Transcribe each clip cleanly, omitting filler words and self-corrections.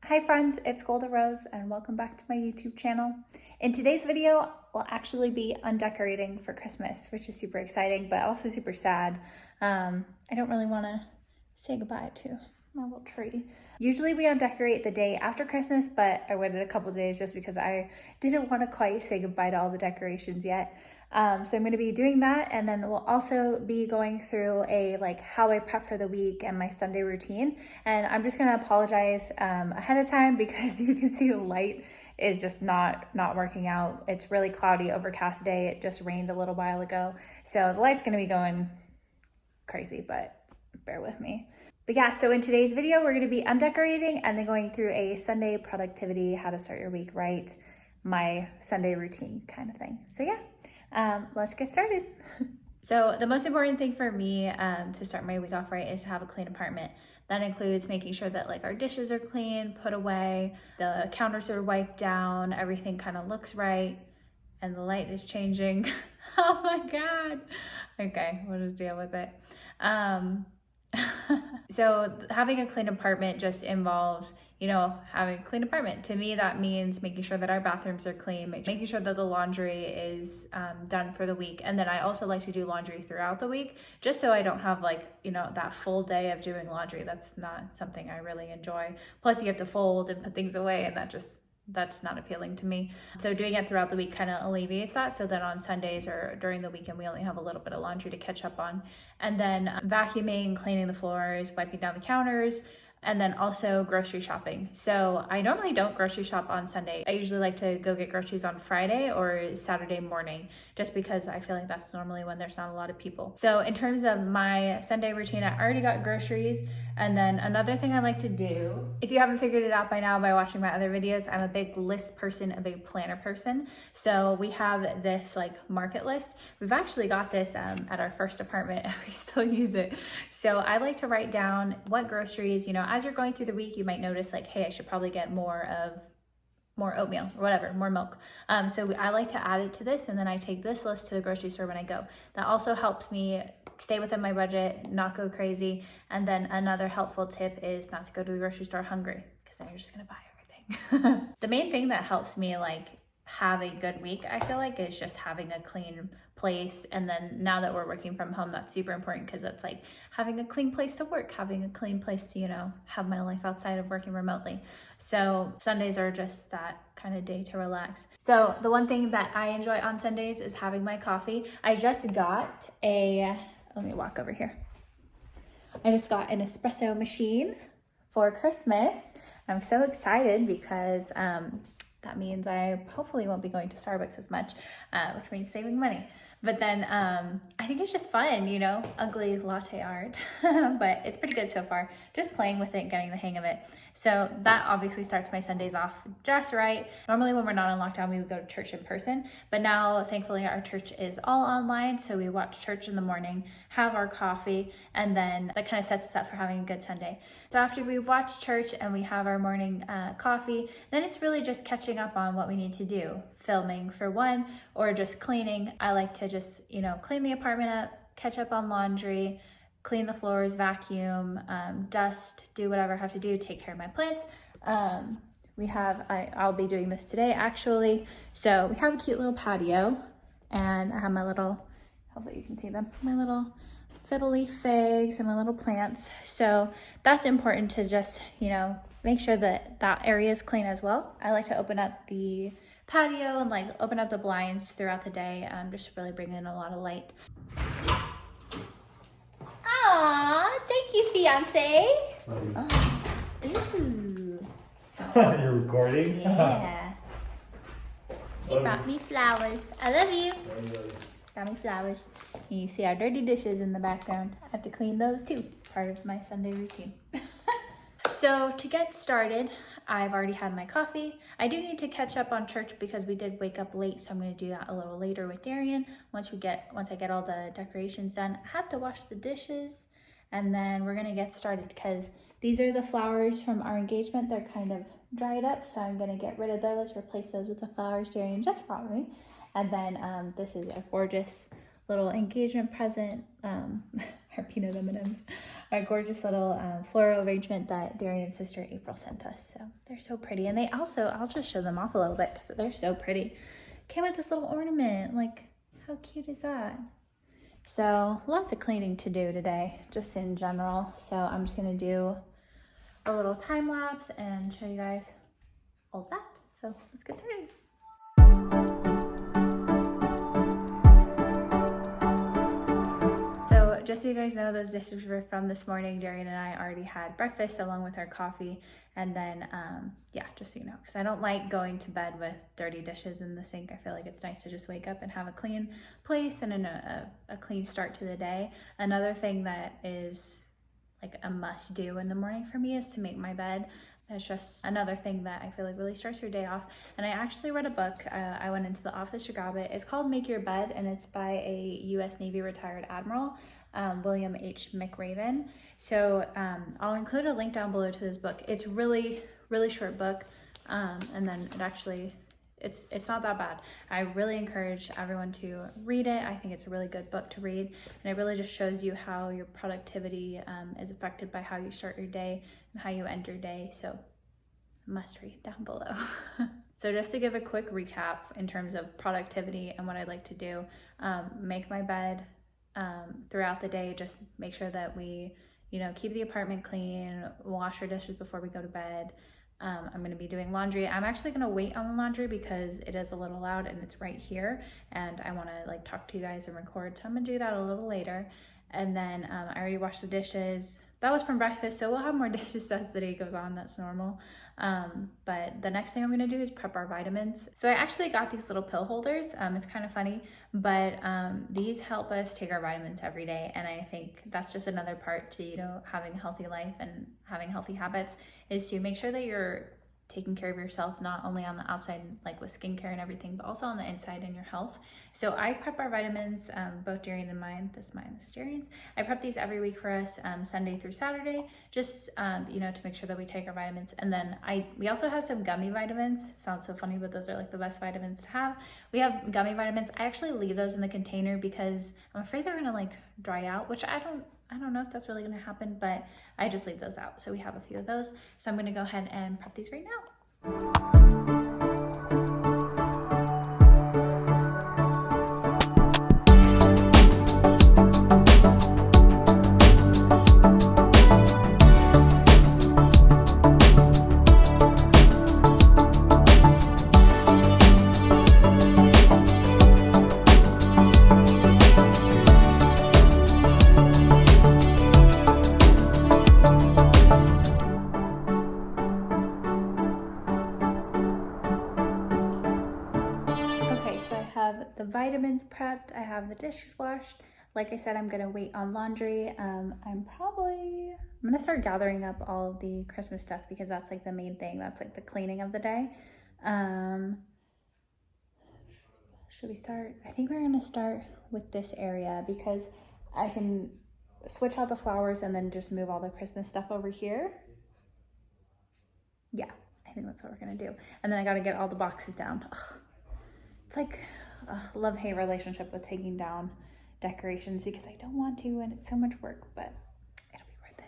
Hi friends, it's Golda Rose and welcome back to my YouTube channel. In today's video, we'll actually be undecorating for Christmas, which is super exciting, but also super sad. I don't really want to say goodbye to my little tree. Usually we undecorate the day after Christmas, but I waited a couple days just because I didn't want to quite say goodbye to all the decorations yet. So I'm going to be doing that, and then we'll also be going through a how I prep for the week and my Sunday routine. And I'm just going to apologize ahead of time because you can see the light is just not working out. It's really cloudy, overcast day. It just rained a little while ago, so the light's going to be going crazy, but bear with me. But yeah, so in today's video, we're going to be undecorating and then going through a Sunday productivity, how to start your week right, my Sunday routine kind of thing. So yeah. Let's get started. So the most important thing for me to start my week off right is to have a clean apartment. That includes making sure that our dishes are clean, put away, the counters are wiped down, everything kind of looks right, and the light is changing. Oh my God. Okay, we'll just deal with it. So having a clean apartment just involves having a clean apartment. To me, that means making sure that our bathrooms are clean, making sure that the laundry is done for the week. And then I also like to do laundry throughout the week, just so I don't have that full day of doing laundry. That's not something I really enjoy. Plus you have to fold and put things away, and that's not appealing to me. So doing it throughout the week kind of alleviates that, so that on Sundays or during the weekend, we only have a little bit of laundry to catch up on. And then vacuuming, cleaning the floors, wiping down the counters, and then also grocery shopping. So I normally don't grocery shop on Sunday. I usually like to go get groceries on Friday or Saturday morning, just because I feel like that's normally when there's not a lot of people. So in terms of my Sunday routine, I already got groceries. And then another thing I like to do, if you haven't figured it out by now by watching my other videos, I'm a big list person, a big planner person. So we have this market list. We've actually got this at our first apartment and we still use it. So I like to write down what groceries, as you're going through the week, you might notice hey, I should probably get more oatmeal or whatever, more milk. So I like to add it to this, and then I take this list to the grocery store when I go. That also helps me stay within my budget, not go crazy. And then another helpful tip is not to go to the grocery store hungry, because then you're just gonna buy everything. The main thing that helps me have a good week, I feel is just having a clean place. And then now that we're working from home, that's super important, because it's having a clean place to work, having a clean place to have my life outside of working remotely. So Sundays are just that kind of day to relax. So the one thing that I enjoy on Sundays is having my coffee. I just got let me walk over here. I just got an espresso machine for Christmas. I'm so excited because that means I hopefully won't be going to Starbucks as much, which means saving money. But then I think it's just fun, ugly latte art, but it's pretty good so far. Just playing with it, getting the hang of it. So that obviously starts my Sundays off just right. Normally when we're not in lockdown, we would go to church in person, but now thankfully our church is all online. So we watch church in the morning, have our coffee, and then that kind of sets us up for having a good Sunday. So after we watch church and we have our morning coffee, then it's really just catching up on what we need to do. Filming for one, or just cleaning. I like to just, clean the apartment up, catch up on laundry, clean the floors, vacuum, dust, do whatever I have to do, take care of my plants. I'll be doing this today actually. So we have a cute little patio, and I have my little, hopefully you can see them, my little fiddly figs and my little plants. So that's important to just, make sure that that area is clean as well. I like to open up the patio and open up the blinds throughout the day, just really bring in a lot of light. Aw, thank you, fiance. Oh. Ooh. You're recording? Yeah. He brought me flowers. I love you. Got me flowers. And you see our dirty dishes in the background. I have to clean those too. Part of my Sunday routine. So to get started, I've already had my coffee. I do need to catch up on church because we did wake up late, so I'm going to do that a little later with Darian. Once I get all the decorations done, I have to wash the dishes, and then we're going to get started because these are the flowers from our engagement. They're kind of dried up, so I'm going to get rid of those, replace those with the flowers Darian just brought me. And then this is a gorgeous little engagement present. I our peanut M&Ms, our gorgeous little floral arrangement that Darian's sister April sent us. So they're so pretty. And they also, I'll just show them off a little bit because they're so pretty. Came with this little ornament. Like, how cute is that? So lots of cleaning to do today, just in general. So I'm just gonna do a little time lapse and show you guys all of that. So let's get started. So just so you guys know, those dishes were from this morning. Darian and I already had breakfast along with our coffee. And then, yeah, just so you know, because I don't like going to bed with dirty dishes in the sink. I feel like it's nice to just wake up and have a clean place and a clean start to the day. Another thing that is like a must do in the morning for me is to make my bed. It's just another thing that I feel like really starts your day off. And I actually read a book. I went into the office to grab it. It's called Make Your Bed, and it's by a U.S. Navy retired admiral, William H. McRaven. So I'll include a link down below to this book. It's really, really short book. And then it actually, it's not that bad. I really encourage everyone to read it. I think it's a really good book to read. And it really just shows you how your productivity is affected by how you start your day and how you end your day. So must read down below. So just to give a quick recap in terms of productivity and what I like to do, make my bed throughout the day. Just make sure that we, keep the apartment clean, wash our dishes before we go to bed. I'm going to be doing laundry. I'm actually going to wait on the laundry because it is a little loud and it's right here. And I want to talk to you guys and record. So I'm going to do that a little later. And then I already washed the dishes. That was from breakfast, so we'll have more dishes as the day goes on. That's normal. But the next thing I'm gonna do is prep our vitamins. So I actually got these little pill holders. It's kind of funny, but these help us take our vitamins every day. And I think that's just another part to, having a healthy life and having healthy habits, is to make sure that you're taking care of yourself, not only on the outside, like with skincare and everything, but also on the inside in your health. So I prep our vitamins, both Darian and mine. This is Darian's. I prep these every week for us, Sunday through Saturday, just, to make sure that we take our vitamins. And then we also have some gummy vitamins. It sounds so funny, but those are like the best vitamins to have. We have gummy vitamins. I actually leave those in the container because I'm afraid they're gonna dry out, which I don't know if that's really gonna happen, but I just leave those out. So we have a few of those. So I'm gonna go ahead and prep these right now. The vitamins prepped, I have the dishes washed. Like I said, I'm gonna wait on laundry. I'm gonna start gathering up all the Christmas stuff because that's the main thing. That's the cleaning of the day. Should we start? I think we're gonna start with this area because I can switch out the flowers and then just move all the Christmas stuff over here. Yeah, I think that's what we're gonna do. And then I gotta get all the boxes down. Ugh. It's like a love-hate relationship with taking down decorations because I don't want to and it's so much work, but it'll be worth it.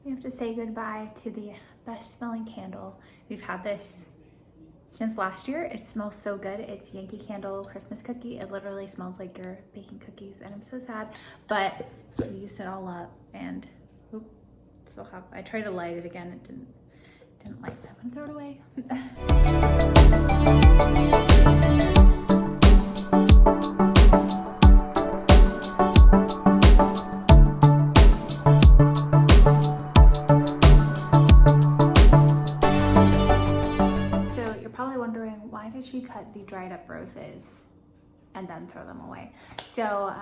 We have to say goodbye to the best smelling candle. We've had this since last year. It smells so good. It's Yankee Candle Christmas cookie. It literally smells like you're baking cookies and I'm so sad, but we used it all up and I tried to light it again. It didn't light, so I'm gonna throw it away. She cut the dried up roses and then throw them away. So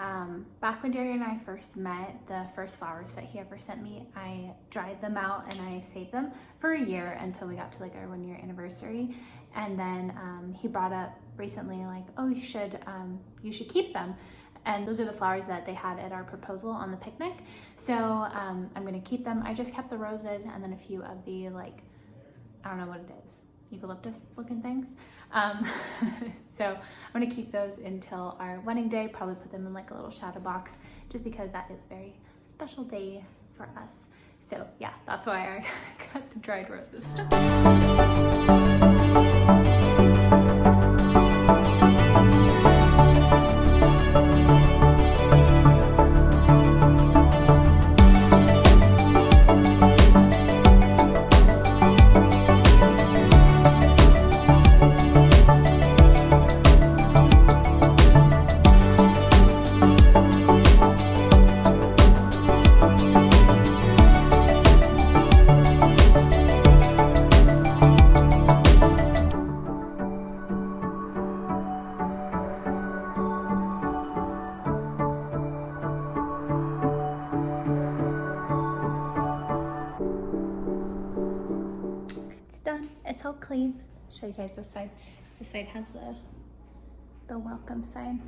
back when Darian and I first met, the first flowers that he ever sent me, I dried them out and I saved them for a year until we got to our 1 year anniversary. And then he brought up recently oh, you should keep them. And those are the flowers that they had at our proposal on the picnic. So I'm gonna keep them. I just kept the roses and then a few of the, like, I don't know what it is, eucalyptus looking things. So I'm gonna keep those until our wedding day, probably put them in like a little shadow box, just because that is a very special day for us. So yeah, that's why I got the dried roses. Done. It's all clean. Show you guys this side. This side has the welcome sign.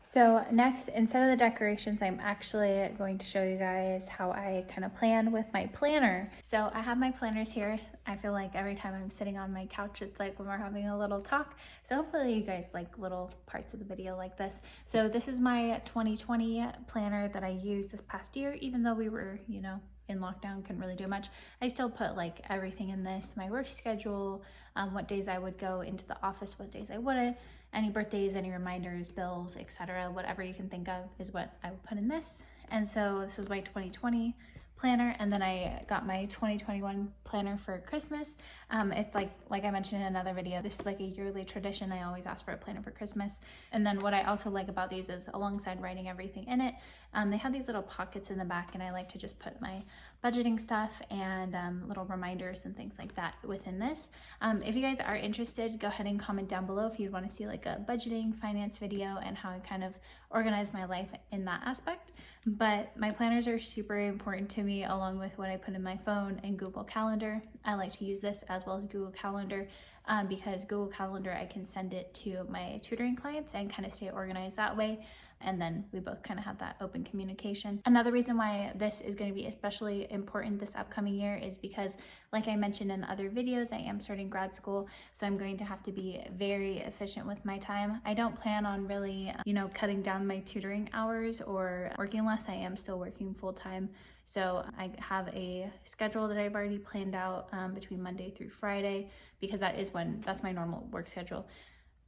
So next, instead of the decorations, I'm actually going to show you guys how I kind of plan with my planner. So I have my planners here. I feel like every time I'm sitting on my couch, it's like when we're having a little talk. So hopefully you guys like little parts of the video like this. So this is my 2020 planner that I used this past year, even though we were, you know, in lockdown, couldn't really do much. I still put like everything in this, my work schedule, what days I would go into the office, what days I wouldn't, any birthdays, any reminders, bills, etc. Whatever you can think of is what I would put in this. And so this is my 2020 planner, and then I got my 2021 planner for Christmas. It's like I mentioned in another video, this is like a yearly tradition. I always ask for a planner for Christmas. And then what I also like about these is, alongside writing everything in it, they have these little pockets in the back, and I like to just put my budgeting stuff and little reminders and things like that within this. If you guys are interested, go ahead and comment down below if you'd want to see like a budgeting finance video and how I kind of organize my life in that aspect. But my planners are super important to me, along with what I put in my phone and Google Calendar. I like to use this as well as Google Calendar because Google Calendar, I can send it to my tutoring clients and kind of stay organized that way. And then we both kind of have that open communication. Another reason why this is going to be especially important this upcoming year is because, like I mentioned in other videos, I am starting grad school, so I'm going to have to be very efficient with my time. I don't plan on really, cutting down my tutoring hours or working less. I am still working full-time. So I have a schedule that I've already planned out between Monday through Friday, because that's my normal work schedule.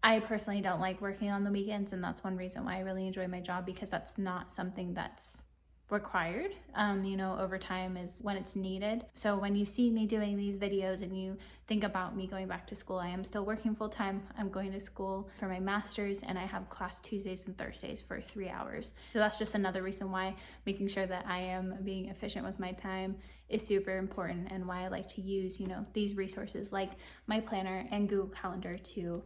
I personally don't like working on the weekends, and that's one reason why I really enjoy my job, because that's not something that's required. Overtime is when it's needed. So when you see me doing these videos and you think about me going back to school, I am still working full time. I'm going to school for my master's, and I have class Tuesdays and Thursdays for 3 hours. So that's just another reason why making sure that I am being efficient with my time is super important, and why I like to use, these resources like my planner and Google Calendar to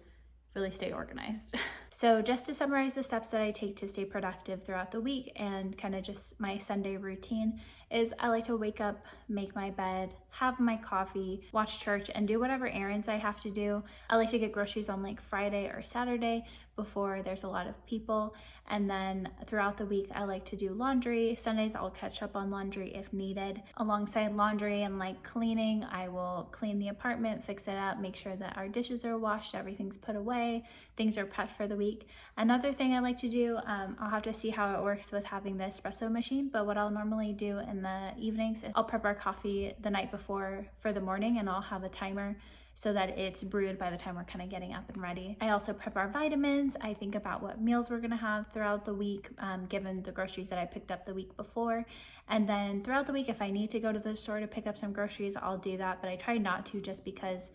really stay organized. So just to summarize the steps that I take to stay productive throughout the week, and kind of just my Sunday routine, is I like to wake up, make my bed, have my coffee, watch church, and do whatever errands I have to do. I like to get groceries on like Friday or Saturday before there's a lot of people. And then throughout the week, I like to do laundry. Sundays, I'll catch up on laundry if needed. Alongside laundry and like cleaning, I will clean the apartment, fix it up, make sure that our dishes are washed, everything's put away, things are prepped for the week. Another thing I like to do, I'll have to see how it works with having the espresso machine, but what I'll normally do in the evenings is I'll prep our coffee the night before for the morning, and I'll have a timer so that it's brewed by the time we're kind of getting up and ready. I also prep our vitamins. I think about what meals we're gonna have throughout the week, given the groceries that I picked up the week before. And then throughout the week, if I need to go to the store to pick up some groceries, I'll do that, but I try not to, just because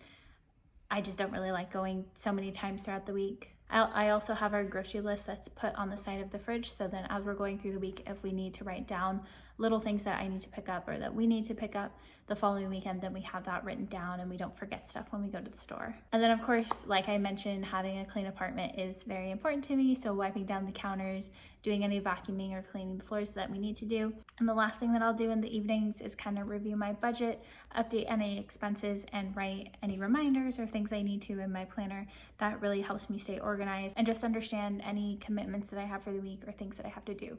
I just don't really like going so many times throughout the week. I also have our grocery list that's put on the side of the fridge, so then as we're going through the week, if we need to write down little things that I need to pick up or that we need to pick up the following weekend, then we have that written down and we don't forget stuff when we go to the store. And then of course, like I mentioned, having a clean apartment is very important to me. So wiping down the counters, doing any vacuuming or cleaning the floors that we need to do. And the last thing that I'll do in the evenings is kind of review my budget, update any expenses, and write any reminders or things I need to in my planner. That really helps me stay organized and just understand any commitments that I have for the week or things that I have to do.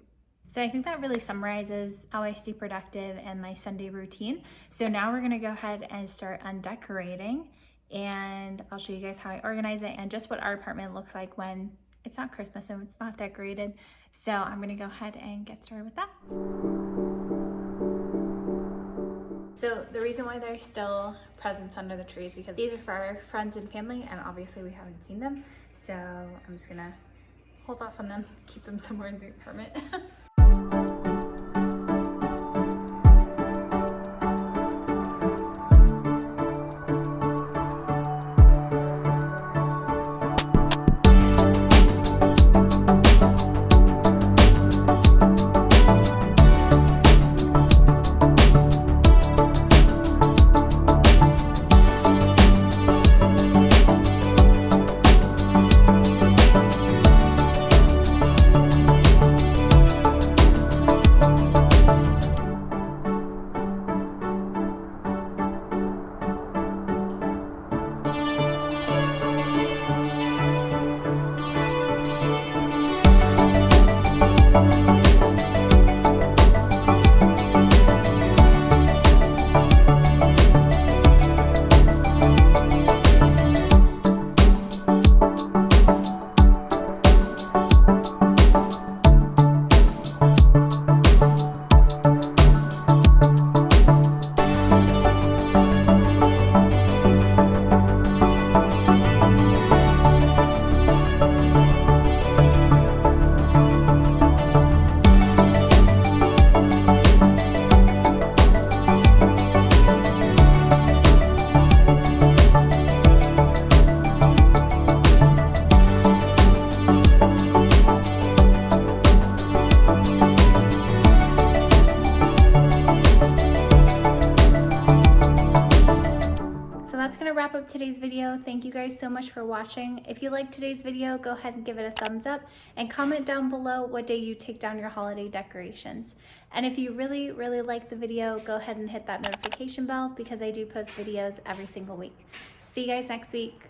So I think that really summarizes how I stay productive and my Sunday routine. So now we're gonna go ahead and start undecorating, and I'll show you guys how I organize it and just what our apartment looks like when it's not Christmas and it's not decorated. So I'm gonna go ahead and get started with that. So the reason why there's still presents under the tree is because these are for our friends and family, and obviously we haven't seen them. So I'm just gonna hold off on them, keep them somewhere in the apartment. That's gonna wrap up today's video. Thank you guys so much for watching. If you liked today's video, go ahead and give it a thumbs up and comment down below what day you take down your holiday decorations. And if you really like the video, go ahead and hit that notification bell because I do post videos every single week. See you guys next week.